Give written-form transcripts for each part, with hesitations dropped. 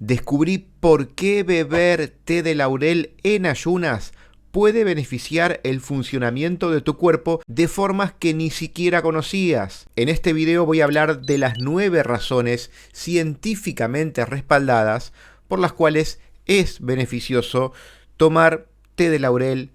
Descubrí por qué beber té de laurel en ayunas puede beneficiar el funcionamiento de tu cuerpo de formas que ni siquiera conocías. En este video voy a hablar de las 9 razones científicamente respaldadas por las cuales es beneficioso tomar té de laurel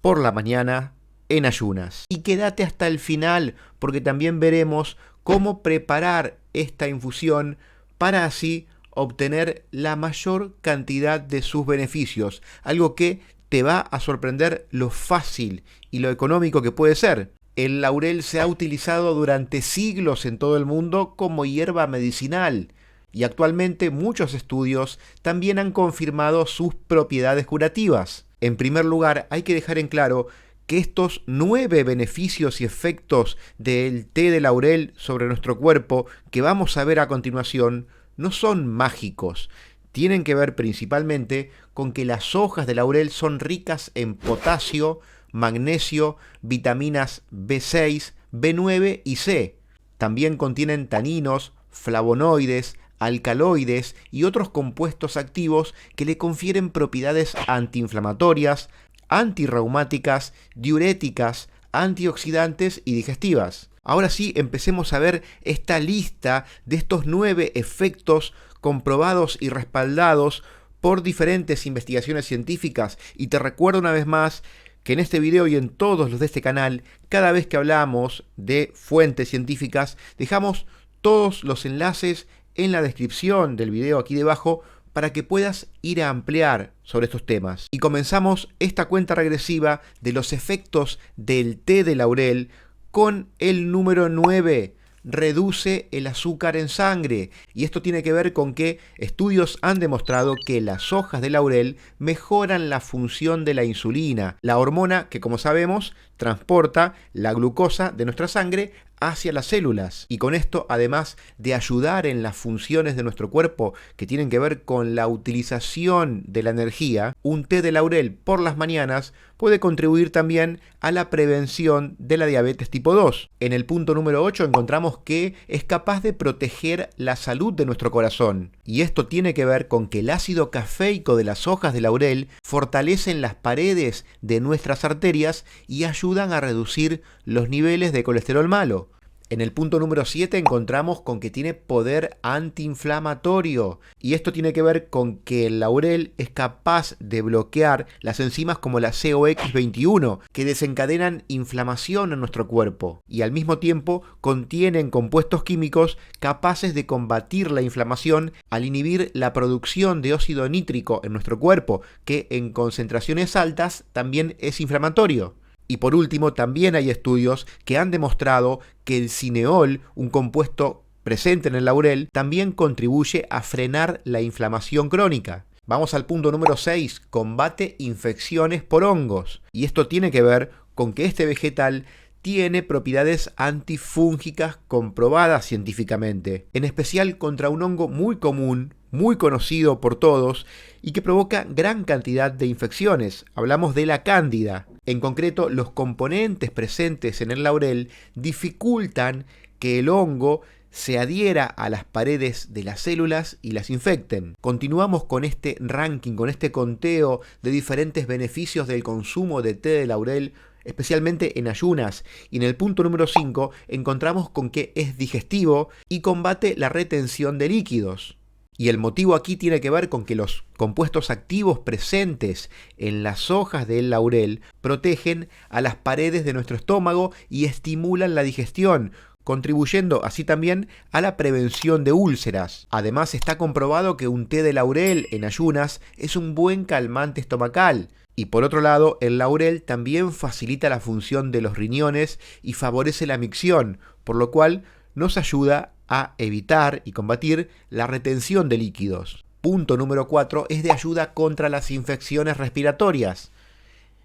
por la mañana en ayunas. Y quédate hasta el final porque también veremos cómo preparar esta infusión para así obtener la mayor cantidad de sus beneficios, algo que te va a sorprender lo fácil y lo económico que puede ser. El laurel se ha utilizado durante siglos en todo el mundo como hierba medicinal y actualmente muchos estudios también han confirmado sus propiedades curativas. En primer lugar, hay que dejar en claro que estos 9 beneficios y efectos del té de laurel sobre nuestro cuerpo que vamos a ver a continuación no son mágicos. Tienen que ver principalmente con que las hojas de laurel son ricas en potasio, magnesio, vitaminas B6, B9 y C. También contienen taninos, flavonoides, alcaloides y otros compuestos activos que le confieren propiedades antiinflamatorias, antirreumáticas, diuréticas, antioxidantes y digestivas. Ahora sí, empecemos a ver esta lista de estos 9 efectos comprobados y respaldados por diferentes investigaciones científicas. Y te recuerdo una vez más que en este video y en todos los de este canal, cada vez que hablamos de fuentes científicas, dejamos todos los enlaces en la descripción del video aquí debajo para que puedas ir a ampliar sobre estos temas. Y comenzamos esta cuenta regresiva de los efectos del té de laurel con el número 9. Reduce el azúcar en sangre. Y esto tiene que ver con que estudios han demostrado que las hojas de laurel mejoran la función de la insulina, la hormona que, como sabemos, transporta la glucosa de nuestra sangre hacia las células. Y con esto, además de ayudar en las funciones de nuestro cuerpo que tienen que ver con la utilización de la energía, un té de laurel por las mañanas puede contribuir también a la prevención de la diabetes tipo 2. En el punto número 8 encontramos que es capaz de proteger la salud de nuestro corazón. Y esto tiene que ver con que el ácido cafeico de las hojas de laurel fortalecen las paredes de nuestras arterias y ayudan a reducir los niveles de colesterol malo. En el punto número 7 encontramos con que tiene poder antiinflamatorio y esto tiene que ver con que el laurel es capaz de bloquear las enzimas como la COX-21 que desencadenan inflamación en nuestro cuerpo y al mismo tiempo contienen compuestos químicos capaces de combatir la inflamación al inhibir la producción de óxido nítrico en nuestro cuerpo que en concentraciones altas también es inflamatorio. Y por último, también hay estudios que han demostrado que el cineol, un compuesto presente en el laurel, también contribuye a frenar la inflamación crónica. Vamos al punto número 6, combate infecciones por hongos. Y esto tiene que ver con que este vegetal tiene propiedades antifúngicas comprobadas científicamente, en especial contra un hongo muy común, muy conocido por todos y que provoca gran cantidad de infecciones. Hablamos de la cándida. En concreto, los componentes presentes en el laurel dificultan que el hongo se adhiera a las paredes de las células y las infecten. Continuamos con este ranking, con este conteo de diferentes beneficios del consumo de té de laurel, especialmente en ayunas, y en el punto número 5 encontramos con que es digestivo y combate la retención de líquidos. Y el motivo aquí tiene que ver con que los compuestos activos presentes en las hojas del laurel protegen a las paredes de nuestro estómago y estimulan la digestión, contribuyendo así también a la prevención de úlceras. Además, está comprobado que un té de laurel en ayunas es un buen calmante estomacal. Y por otro lado, el laurel también facilita la función de los riñones y favorece la micción, por lo cual nos ayuda a evitar y combatir la retención de líquidos. Punto número 4 es de ayuda contra las infecciones respiratorias.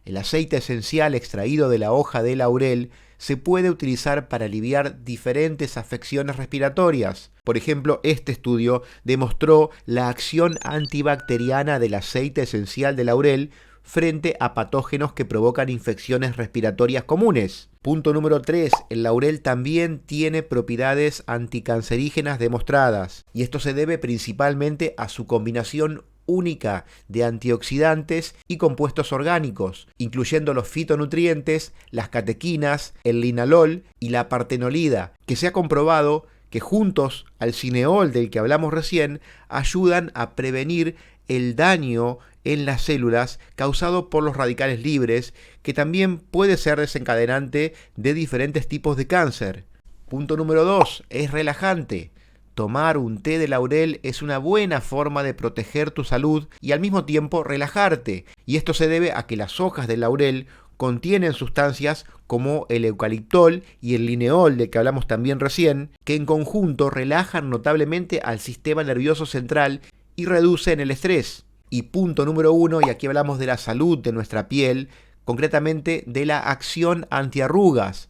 El aceite esencial extraído de la hoja de laurel se puede utilizar para aliviar diferentes afecciones respiratorias. Por ejemplo, este estudio demostró la acción antibacteriana del aceite esencial de laurel frente a patógenos que provocan infecciones respiratorias comunes. Punto número 3. El laurel también tiene propiedades anticancerígenas demostradas, y esto se debe principalmente a su combinación única de antioxidantes y compuestos orgánicos, incluyendo los fitonutrientes, las catequinas, el linalol y la partenolida, que se ha comprobado que juntos al cineol del que hablamos recién ayudan a prevenir el daño en las células causado por los radicales libres, que también puede ser desencadenante de diferentes tipos de cáncer. Punto número 2. Es relajante. Tomar un té de laurel es una buena forma de proteger tu salud y al mismo tiempo relajarte, y esto se debe a que las hojas del laurel contienen sustancias como el eucaliptol y el lineol del que hablamos también recién, que en conjunto relajan notablemente al sistema nervioso central y reducen el estrés. Y punto número 1, y aquí hablamos de la salud de nuestra piel, concretamente de la acción antiarrugas.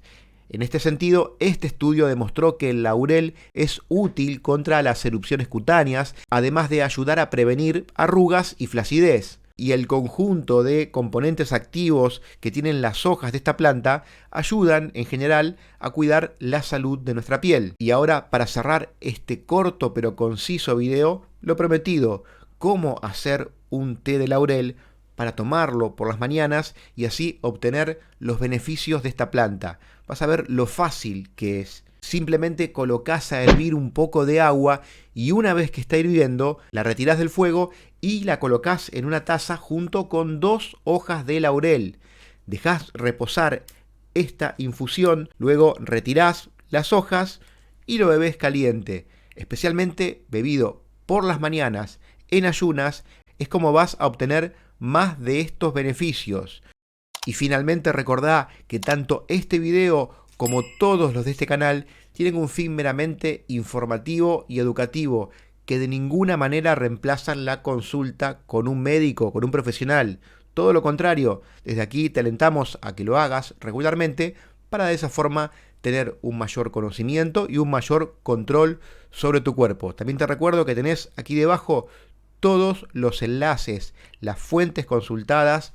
En este sentido, este estudio demostró que el laurel es útil contra las erupciones cutáneas, además de ayudar a prevenir arrugas y flacidez. Y el conjunto de componentes activos que tienen las hojas de esta planta ayudan en general a cuidar la salud de nuestra piel. Y ahora, para cerrar este corto pero conciso video, lo prometido: cómo hacer un té de laurel para tomarlo por las mañanas y así obtener los beneficios de esta planta. Vas a ver lo fácil que es. Simplemente colocás a hervir un poco de agua y una vez que está hirviendo, la retirás del fuego y la colocás en una taza junto con 2 hojas de laurel. Dejás reposar esta infusión, luego retirás las hojas y lo bebés caliente. Especialmente bebido por las mañanas en ayunas, es como vas a obtener más de estos beneficios. Y finalmente recordá que tanto este video como todos los de este canal tienen un fin meramente informativo y educativo, que de ninguna manera reemplazan la consulta con un médico, con un profesional. Todo lo contrario, desde aquí te alentamos a que lo hagas regularmente para de esa forma tener un mayor conocimiento y un mayor control sobre tu cuerpo. También te recuerdo que tenés aquí debajo todos los enlaces, las fuentes consultadas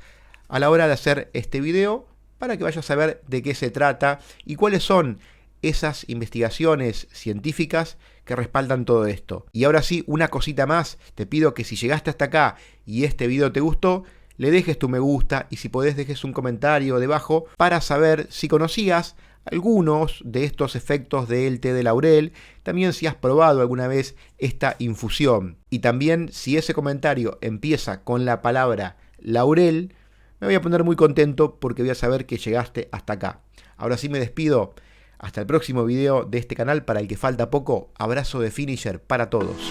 a la hora de hacer este video, para que vayas a ver de qué se trata y cuáles son esas investigaciones científicas que respaldan todo esto. Y ahora sí, una cosita más, te pido que si llegaste hasta acá y este video te gustó, le dejes tu me gusta y si podés dejes un comentario debajo para saber si conocías algunos de estos efectos del té de laurel, también si has probado alguna vez esta infusión. Y también si ese comentario empieza con la palabra laurel, me voy a poner muy contento porque voy a saber que llegaste hasta acá. Ahora sí me despido. Hasta el próximo video de este canal para el que falta poco. Abrazo de Finisher para todos.